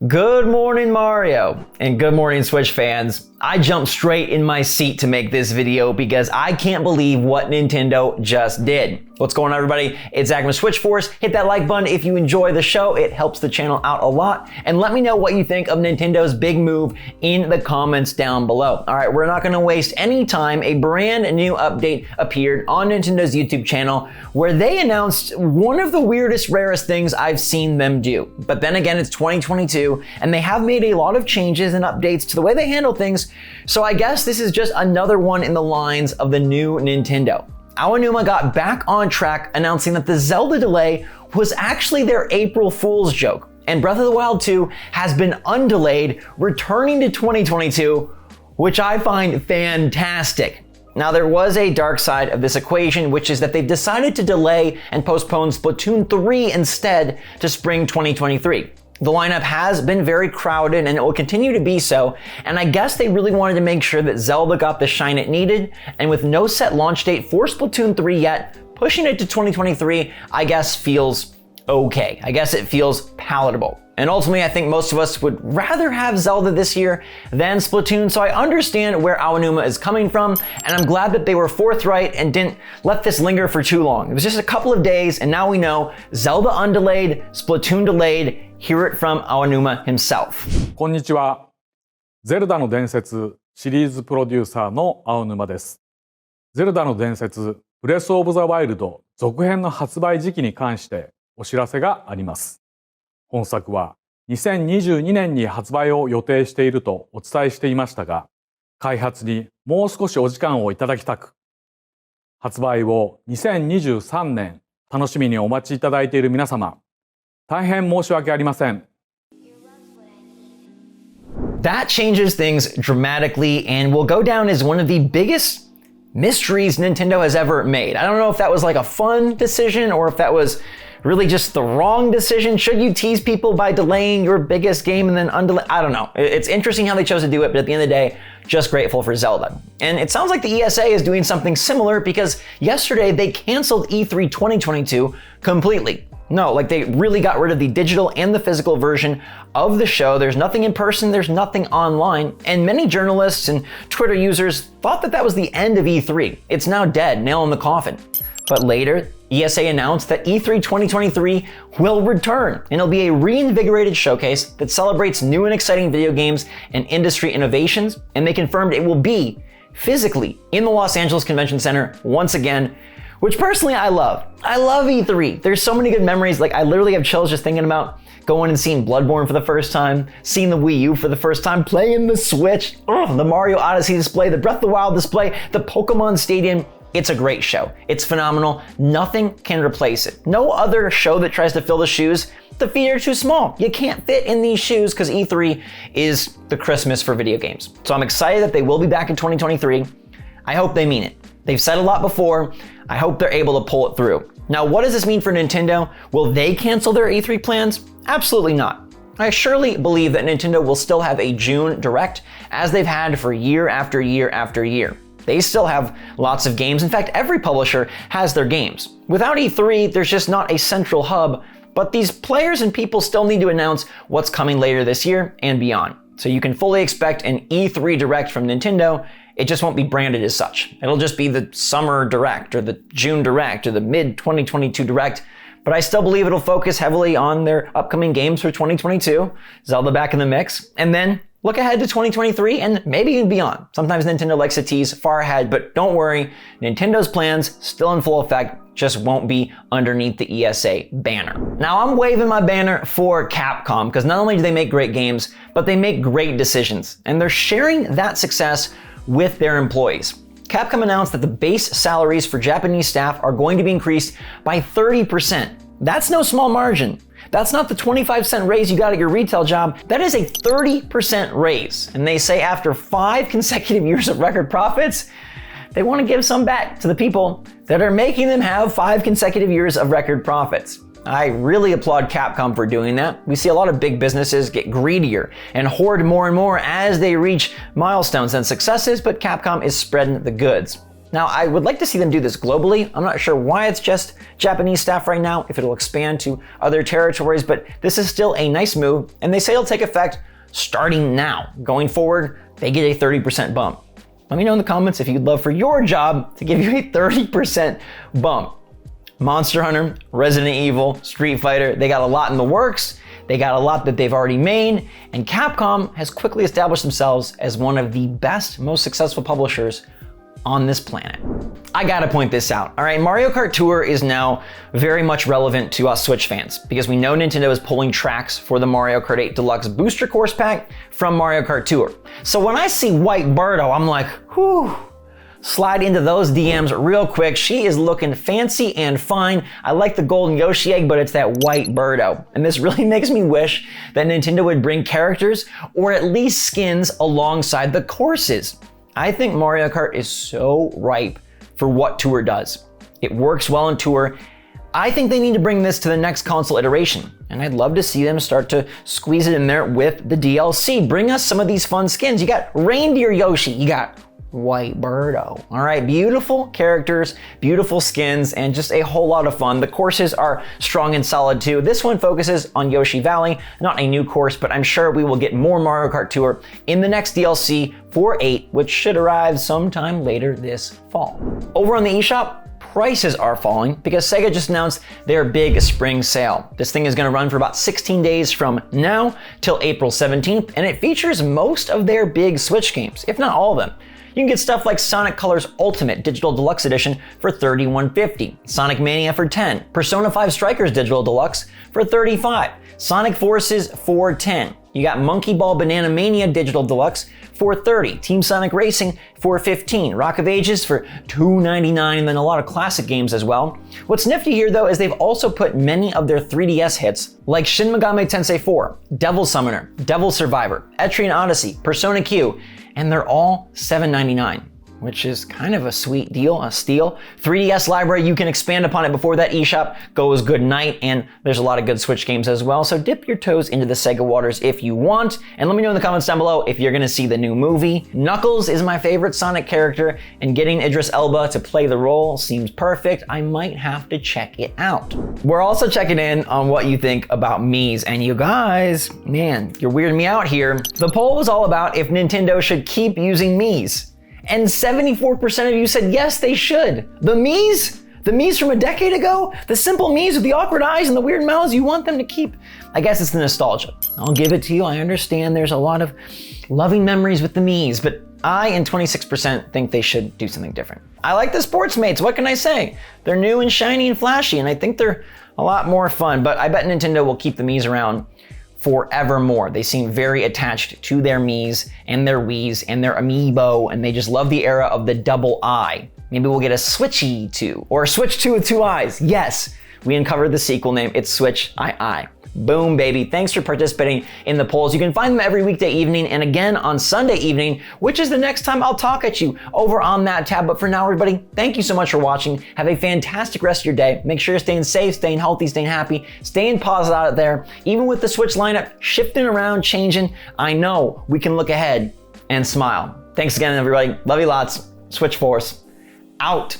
Good morning, Mario, and good morning, Switch fans. I jumped straight in my seat to make this video because I can't believe what Nintendo just did. What's going on, everybody? It's Zach from SwitchForce. Hit that like button if you enjoy the show. It helps the channel out a lot. And let me know what you think of Nintendo's big move in the comments down below. All right, we're not going to waste any time. A brand new update appeared on Nintendo's YouTube channel where they announced one of the weirdest, rarest things I've seen them do. But then again, it's 2022, and they have made a lot of changes and updates to the way they handle things. So I guess this is just another one in the lines of the new Nintendo. Aonuma got back on track, announcing that the Zelda Delay was actually their April Fool's joke, and Breath of the Wild 2 has been undelayed, returning to 2022, which I find fantastic. Now, there was a dark side of this equation, which is that they've decided to delay and postpone Splatoon 3 instead to spring 2023. The lineup has been very crowded and it will continue to be so, and I guess they really wanted to make sure that Zelda got the shine it needed, and with no set launch date for Splatoon 3 yet, pushing it to 2023, I guess feels okay. I guess it feels palatable. And ultimately, I think most of us would rather have Zelda this year than Splatoon, so I understand where Aonuma is coming from, and I'm glad that they were forthright and didn't let this linger for too long. It was just a couple of days, and now we know Zelda undelayed, Splatoon delayed. Hear it from Aonuma himself. こんにちは。ゼルダの伝説シリーズプロデューサーの青沼です。ゼルダの伝説ブレスオブザワイルド続編の発売時期に関してお知らせがあります。本作は2022年に発売を予定しているとお伝えしていましたが、開発にもう少しお時間をいただきたく、発売を2023年楽しみにお待ちいただいている皆様、大変申し訳ありません。That changes things dramatically and will go down as one of the biggest mysteries Nintendo has ever made. I don't know if that was like a fun decision or if that was really just the wrong decision. Should you tease people by delaying your biggest game and then undelay? I don't know. It's interesting how they chose to do it, but at the end of the day, just grateful for Zelda. And it sounds like the ESA is doing something similar because yesterday they canceled E3 2022 completely. No, like they really got rid of the digital and the physical version of the show. There's nothing in person, there's nothing online, and many journalists and Twitter users thought that that was the end of E3. It's now dead, nail in the coffin. But later, ESA announced that E3 2023 will return, and it'll be a reinvigorated showcase that celebrates new and exciting video games and industry innovations, and they confirmed it will be physically in the Los Angeles Convention Center once again, which personally I love. I love E3. There's so many good memories. Like I literally have chills just thinking about going and seeing Bloodborne for the first time, seeing the Wii U for the first time, playing the Switch, the Mario Odyssey display, the Breath of the Wild display, the Pokemon Stadium. It's a great show. It's phenomenal. Nothing can replace it. No other show that tries to fill the shoes, the feet are too small. You can't fit in these shoes because E3 is the Christmas for video games. So I'm excited that they will be back in 2023. I hope they mean it. They've said a lot before. I hope they're able to pull it through. Now, what does this mean for Nintendo? Will they cancel their E3 plans? Absolutely not. I surely believe that Nintendo will still have a June Direct, as they've had for year after year after year. They still have lots of games. In fact, every publisher has their games. Without E3, there's just not a central hub, but these players and people still need to announce what's coming later this year and beyond. So you can fully expect an E3 Direct from Nintendo. It just won't be branded as such. It'll just be the Summer Direct or the June Direct or the mid-2022 Direct. But I still believe it'll focus heavily on their upcoming games for 2022, Zelda back in the mix, and then look ahead to 2023 and maybe even beyond. Sometimes Nintendo likes to tease far ahead, but don't worry, Nintendo's plans still in full effect, just won't be underneath the ESA banner. Now I'm waving my banner for Capcom because not only do they make great games, but they make great decisions, and they're sharing that success with their employees. Capcom announced that the base salaries for Japanese staff are going to be increased by 30%. That's no small margin. That's not the 25-cent raise you got at your retail job. That is a 30% raise. And they say after 5 consecutive years of record profits, they want to give some back to the people that are making them have 5 consecutive years of record profits. I really applaud Capcom for doing that. We see a lot of big businesses get greedier and hoard more and more as they reach milestones and successes, but Capcom is spreading the goods. Now, I would like to see them do this globally. I'm not sure why it's just Japanese staff right now, if it'll expand to other territories, but this is still a nice move, and they say it'll take effect starting now. Going forward, they get a 30% bump. Let me know in the comments if you'd love for your job to give you a 30% bump. Monster Hunter, Resident Evil, Street Fighter, they got a lot in the works. They got a lot that they've already made, and Capcom has quickly established themselves as one of the best, most successful publishers on this planet. I gotta point this out, all right? Mario Kart Tour is now very much relevant to us Switch fans because we know Nintendo is pulling tracks for the Mario Kart 8 Deluxe Booster Course Pack from Mario Kart Tour. So when I see White Birdo, I'm like, whew, slide into those DMs real quick. She is looking fancy and fine. I like the golden Yoshi egg, but it's that White Birdo. And this really makes me wish that Nintendo would bring characters or at least skins alongside the courses. I think Mario Kart is so ripe for what Tour does. It works well in Tour. I think they need to bring this to the next console iteration, and I'd love to see them start to squeeze it in there with the DLC. Bring us some of these fun skins. You got Reindeer Yoshi, you got White Birdo. All right, beautiful characters, beautiful skins, and just a whole lot of fun. The courses are strong and solid too. This one focuses on Yoshi Valley, not a new course, but I'm sure we will get more Mario Kart Tour in the next DLC for 8, which should arrive sometime later this fall. Over on the eShop, prices are falling because Sega just announced their big spring sale. This thing is going to run for about 16 days from now till April 17th, and it features most of their big Switch games, if not all of them. You can get stuff like Sonic Colors Ultimate Digital Deluxe Edition for $31.50, Sonic Mania for $10, Persona 5 Strikers Digital Deluxe for $35, Sonic Forces for $10. You got Monkey Ball Banana Mania Digital Deluxe for $30, Team Sonic Racing for $15, Rock of Ages for $2.99, and then a lot of classic games as well. What's nifty here though is they've also put many of their 3DS hits like Shin Megami Tensei 4, Devil Summoner, Devil Survivor, Etrian Odyssey, Persona Q, and they're all $7.99, which is kind of a sweet deal, a steal. 3DS library, you can expand upon it before that eShop goes good night, and there's a lot of good Switch games as well, so dip your toes into the Sega waters if you want, and let me know in the comments down below if you're gonna see the new movie. Knuckles is my favorite Sonic character, and getting Idris Elba to play the role seems perfect. I might have to check it out. We're also checking in on what you think about Mii's, and you guys, man, you're weirding me out here. The poll was all about if Nintendo should keep using Mii's. And 74% of you said yes, they should. The Mii's from a decade ago, the simple Mii's with the awkward eyes and the weird mouths, you want them to keep. I guess it's the nostalgia. I'll give it to you. I understand there's a lot of loving memories with the Mii's, but I and 26% think they should do something different. I like the Sportsmates, what can I say? They're new and shiny and flashy, and I think they're a lot more fun, but I bet Nintendo will keep the Mii's around forevermore. They seem very attached to their Mii's and their Wii's and their Amiibo, and they just love the era of the double I. Maybe we'll get a Switchy 2 or a Switch 2 with 2 eyes. Yes, we uncovered the sequel name. It's Switch II. Boom, baby. Thanks for participating in the polls. You can find them every weekday evening and again on Sunday evening, which is the next time I'll talk at you over on that tab. But for now, everybody, thank you so much for watching. Have a fantastic rest of your day. Make sure you're staying safe, staying healthy, staying happy, staying positive out there. Even with the Switch lineup shifting around, changing, I know we can look ahead and smile. Thanks again, everybody. Love you lots. SwitchForce out.